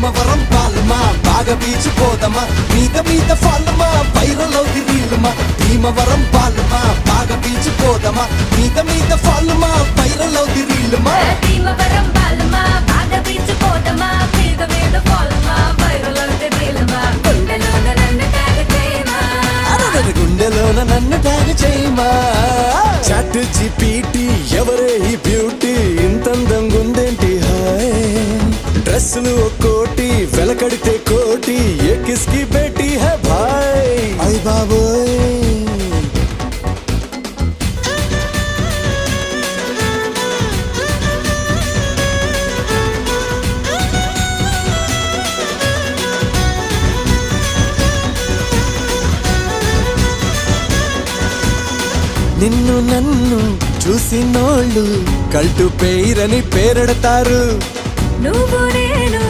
భీమవరం పాలమా బాగా బీచ్ పోదమా మీద మీద ఫాలమా వైరల్ అవుది రీలుమా భీమవరం పాలమా బాగా బీచ్ పోదమా మీద మీద ఫాలమా వైరల్ అవుది రీలుమా భీమవరం పాలమా బాగా బీచ్ పోదమా మీద మీద ఫాలమా వైరల్ అవుది రీలుమా గుండెలోన నన్ను ట్యాగ్ చేయమా గుండెలోన నన్ను ట్యాగ్ చేయమా చాట్ జీపీటీ ఎవరే ఈ బ్యూటీ ఇంతందంగా ఉందేంటి హాయ్ డ్రెస్సులు ఒక్కోటి వెలకడితే కోటి ఏ కిస్కి బేటీ హై భాయ్ అయ్ బాబోయ్ నిన్ను నన్ను చూసినోళ్ళు కల్టు పేరని పేరెడతారు నువ్వు నేను